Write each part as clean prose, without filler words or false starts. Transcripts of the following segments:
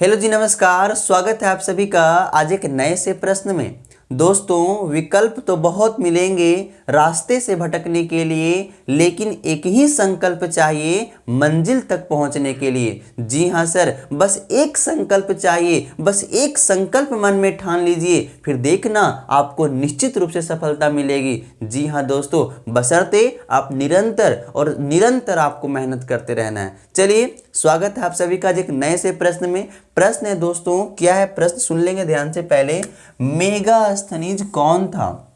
Hello जी, नमस्कार। स्वागत है आप सभी का आज एक नए से प्रश्न में। दोस्तों, विकल्प तो बहुत मिलेंगे रास्ते से भटकने के लिए, लेकिन एक ही संकल्प चाहिए मंजिल तक पहुंचने के लिए। जी हाँ सर, बस एक संकल्प चाहिए, बस एक संकल्प मन में ठान लीजिए, फिर देखना आपको निश्चित रूप से सफलता मिलेगी। जी हाँ दोस्तों, बशर्ते आप निरंतर आपको मेहनत करते रहना है। चलिए, स्वागत है आप सभी का आज एक नए से प्रश्न में। प्रश्न है दोस्तों, क्या है प्रश्न सुन लेंगे ध्यान से। पहले, मेगास्थनीज कौन था?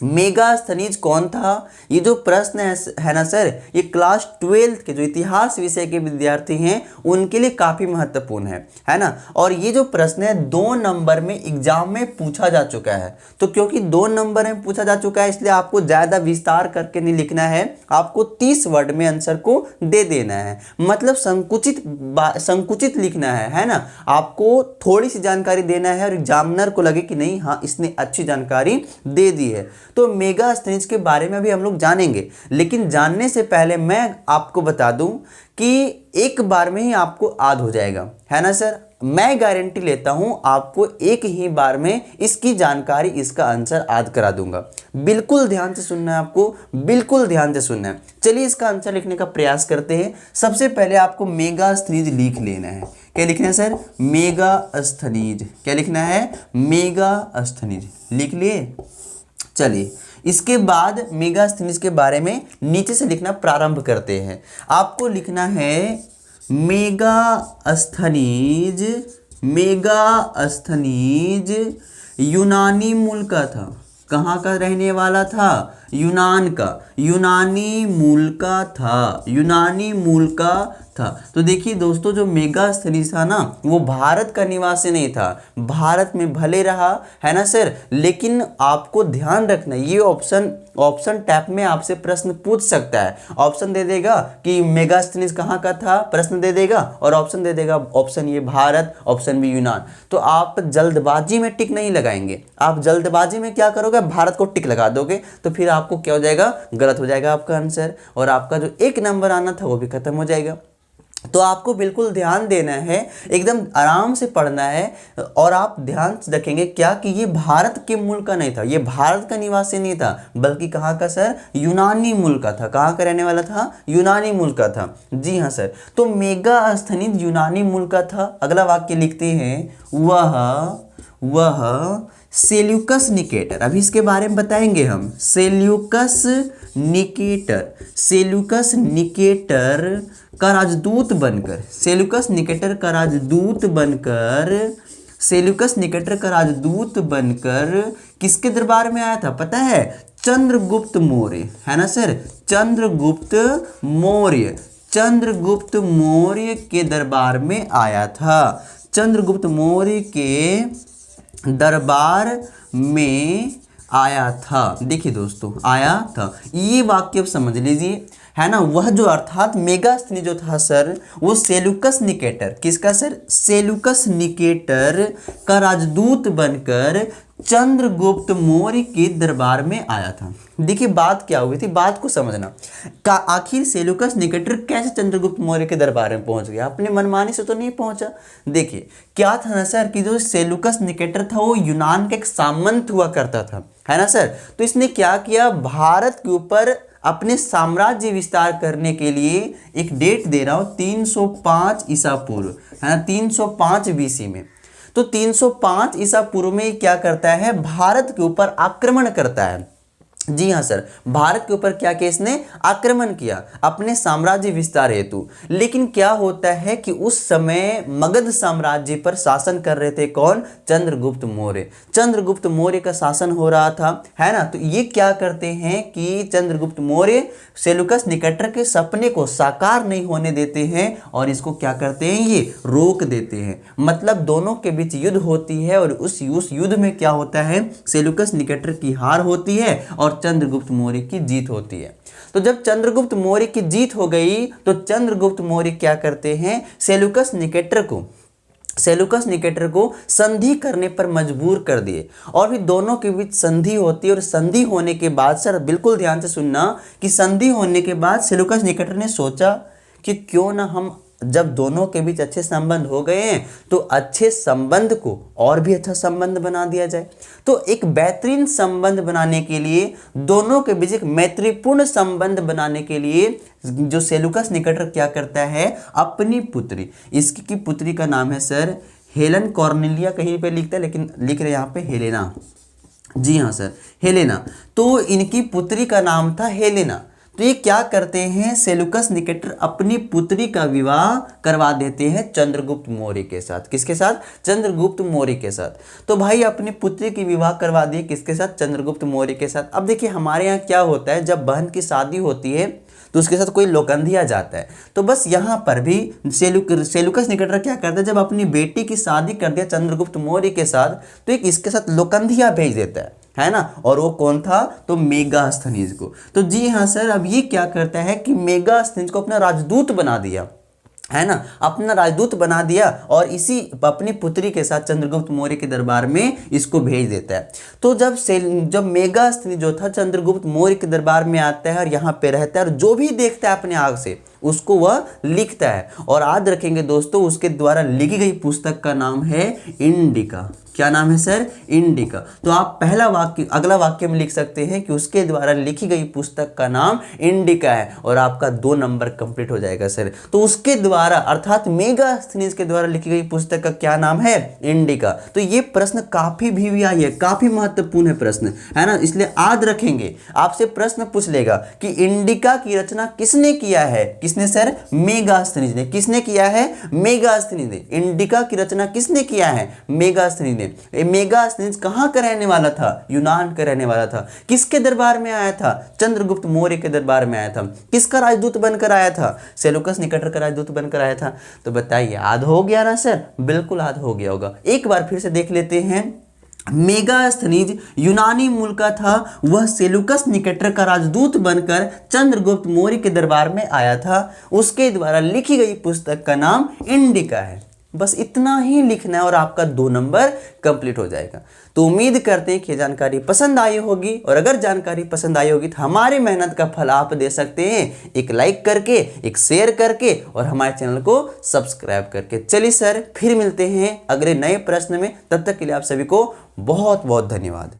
मेगास्थनीज कौन था? ये जो प्रश्न है ना सर, ये क्लास 12 के जो इतिहास विषय के विद्यार्थी हैं उनके लिए काफी महत्वपूर्ण है ना। और ये जो प्रश्न है 2 नंबर में एग्जाम में पूछा जा चुका है। तो क्योंकि 2 नंबर में पूछा जा चुका है, इसलिए आपको ज्यादा विस्तार करके नहीं लिखना है, आपको 30 वर्ड में आंसर को दे देना है। मतलब संकुचित लिखना है ना। आपको थोड़ी सी जानकारी देना है और एग्जामिनर को लगे कि नहीं, हाँ इसने अच्छी जानकारी दे दी है। तो मेगास्थनीज के बारे में भी हम लोग जानेंगे, लेकिन जानने से पहले मैं आपको बता दूं कि एक बार में ही आपको याद हो जाएगा, है ना सर। मैं गारंटी लेता हूं आपको एक ही बार में इसकी जानकारी, इसका आंसर याद करा दूंगा। बिल्कुल ध्यान से सुनना है आपको, बिल्कुल ध्यान से सुनना है। चलिए इसका आंसर लिखने का प्रयास करते हैं। सबसे पहले आपको मेगास्थनीज लिख लेना है। क्या लिखना है सर? मेगास्थनीज। क्या लिखना है? मेगास्थनीज लिख लिए। चलिए, इसके बाद मेगास्थनीज के बारे में नीचे से लिखना प्रारंभ करते हैं। आपको लिखना है मेगास्थनीज। मेगास्थनीज यूनानी मूल का था। कहाँ का रहने वाला था? यूनान का। यूनानी मूल का था। यूनानी मूल का था। तो देखिए दोस्तों, जो मेगास्थनीज था ना, वो भारत का निवासी नहीं था। भारत में भले रहा, है ना सर, लेकिन आपको ध्यान रखना, ये ऑप्शन टैप में आपसे प्रश्न पूछ सकता है। ऑप्शन दे देगा कि मेगास्थनीज कहाँ का था, प्रश्न दे देगा, और ऑप्शन दे देगा option A Bharat, option B Yunan. तो आप जल्दबाजी में टिक नहीं लगाएंगे। आप जल्दबाजी में क्या करोगे? भारत को टिक लगा दोगे, तो फिर आपको क्या हो जाएगा? गलत हो जाएगा आपका आंसर, और आपका जो 1 नंबर आना था वो भी खत्म हो जाएगा। तो आपको बिल्कुल ध्यान देना है, एकदम आराम से पढ़ना है, और आप ध्यान रखेंगे क्या कि ये भारत के मूल का नहीं था, ये भारत का निवासी नहीं था, बल्कि कहाँ का सर? यूनानी मूल का था। कहाँ का रहने वाला था? यूनानी मूल का था। जी हाँ सर, तो मेगास्थनीज यूनानी मूल का था। अगला वाक्य लिखते हैं, वह सेल्यूकस निकेटर। अभी इसके बारे में बताएंगे हम। सेल्यूकस निकेटर का राजदूत बनकर, सेल्यूकस निकेटर का राजदूत बनकर किसके दरबार में आया था पता है? चंद्रगुप्त मौर्य, है ना सर। चंद्रगुप्त मौर्य के दरबार में आया था। चंद्रगुप्त मौर्य के दरबार में आया था। देखिए दोस्तों, आया था, ये वाक्य अब समझ लीजिए, है ना। वह जो अर्थात मेगास्थनीज जो था सर, वो सेल्यूकस निकेटर, किसका सर? सेल्यूकस निकेटर का राजदूत बनकर चंद्रगुप्त मौर्य के दरबार में आया था। देखिए बात क्या हुई थी, बात को समझना का। आखिर सेल्यूकस निकेटर कैसे चंद्रगुप्त मौर्य के दरबार में पहुंच गया? अपने मनमानी से तो नहीं पहुंचा। देखिए क्या था ना सर, कि जो सेल्यूकस निकेटर था वो यूनान का एक सामंत हुआ करता था, है ना सर। तो इसने क्या किया? भारत के ऊपर अपने साम्राज्य विस्तार करने के लिए, एक डेट दे रहा हूं, 305 ईसा पूर्व, है ना, 305 बीसी में। तो 305 ईसा पूर्व में क्या करता है? भारत के ऊपर आक्रमण करता है। जी हाँ सर, भारत के ऊपर क्या किया इसने? आक्रमण किया अपने साम्राज्य विस्तार हेतु। लेकिन क्या होता है कि उस समय मगध साम्राज्य पर शासन कर रहे थे कौन? चंद्रगुप्त मौर्य। चंद्रगुप्त मौर्य का शासन हो रहा था, है ना। तो ये क्या करते हैं कि चंद्रगुप्त मौर्य सेल्यूकस निकेटर के सपने को साकार नहीं होने देते हैं, और इसको क्या करते हैं? ये रोक देते हैं। मतलब दोनों के बीच युद्ध होती है, और उस युद्ध में क्या होता है? सेल्यूकस निकेटर की हार होती है और चंद्रगुप्त मौर्य की जीत होती है। तो जब चंद्रगुप्त मौर्य की जीत हो गई, तो चंद्रगुप्त मौर्य क्या करते हैं? सेल्यूकस निकेटर को संधि करने पर मजबूर कर दिए, और फिर दोनों के बीच संधि होती है। और संधि होने के बाद सर, बिल्कुल ध्यान से सुनना, कि संधि होने के बाद सेल्यूकस निकेटर ने सोचा कि क्यों ना हम जब दोनों के बीच अच्छे संबंध हो गए हैं तो अच्छे संबंध को और भी अच्छा संबंध बना दिया जाए। तो एक बेहतरीन संबंध बनाने के लिए, दोनों के बीच एक मैत्रीपूर्ण संबंध बनाने के लिए जो सेलूकस निकेटर क्या करता है, अपनी पुत्री, इसकी की पुत्री का नाम है सर हेलन कॉर्नेलिया, कहीं पे लिखता है लेकिन लिख रहे यहाँ पे हेलेना। जी हाँ सर, हेलेना। तो इनकी पुत्री का नाम था हेलेना। तो ये क्या करते हैं, सेलूकस निकेटर अपनी पुत्री का विवाह करवा देते हैं चंद्रगुप्त मौर्य के साथ। किसके साथ? चंद्रगुप्त मौर्य के साथ। तो भाई अपनी पुत्री की विवाह करवा दिए किसके साथ? चंद्रगुप्त मौर्य के साथ। अब देखिए हमारे यहाँ क्या होता है, जब बहन की शादी होती है तो उसके साथ कोई लोकंधिया जाता है। तो बस यहाँ पर भी सेलूकस निकेटर क्या करता है, जब अपनी बेटी की शादी कर दिया चंद्रगुप्त मौर्य के साथ तो एक इसके साथ लोकंधिया भेज देता है ना। और वो कौन था? तो मेगास्थनीज को। तो जी हाँ सर, अब ये क्या करता है कि मेगास्थनीज को अपना राजदूत बना दिया, है ना, अपना राजदूत बना दिया और इसी अपनी पुत्री के साथ चंद्रगुप्त मौर्य के दरबार में इसको भेज देता है। तो जब मेगास्थनी जो था चंद्रगुप्त मौर्य के दरबार में आता है और यहाँ पे रहता है और जो भी देखता है अपने आँख से उसको वह लिखता है। और याद रखेंगे दोस्तों, उसके द्वारा लिखी गई पुस्तक का नाम है इंडिका। क्या नाम है सर? इंडिका। तो आप पहला वाक्य, अगला वाक्य में लिख सकते हैं कि उसके द्वारा लिखी गई पुस्तक का नाम इंडिका है और आपका 2 नंबर कंप्लीट हो जाएगा सर। तो उसके द्वारा अर्थात मेगास्थनीज के द्वारा लिखी गई पुस्तक का क्या नाम है? इंडिका। तो ये प्रश्न काफी भी आई है, काफी महत्वपूर्ण है प्रश्न, है ना, इसलिए याद रखेंगे। आपसे प्रश्न पूछ लेगा कि इंडिका की रचना किसने किया है? किसने सर? मेगास्थनीज ने। किसने किया है? मेगास्थनीज ने। इंडिका की रचना किसने किया है? मेगास्थनीज ने। मेगास्थनीज कहाँ का रहने वाला था? यूनान का रहने वाला था। किसके दरबार में आया था? चंद्रगुप्त मौर्य के दरबार में आया था। किसका राजदूत बनकर आया था? सेलूकस निकेटर का राजदूत बनकर आया था। तो बताइए, याद हो गया ना सर? बिल्कुल याद हो गया होगा। एक बार फिर से देख लेते हैं। मेगास्थनीज यूनानी मूल का था, वह सेलूकस निकेटर का राजदूत बनकर चंद्रगुप्त मौर्य के दरबार में आया था। उसके द्वारा लिखी गई पुस्तक का नाम इंडिका है। बस इतना ही लिखना है और आपका 2 नंबर कंप्लीट हो जाएगा। तो उम्मीद करते हैं कि जानकारी पसंद आई होगी और अगर जानकारी पसंद आई होगी तो हमारी मेहनत का फल आप दे सकते हैं एक लाइक करके, एक शेयर करके और हमारे चैनल को सब्सक्राइब करके। चलिए सर, फिर मिलते हैं अगले नए प्रश्न में। तब तक के लिए आप सभी को बहुत बहुत धन्यवाद।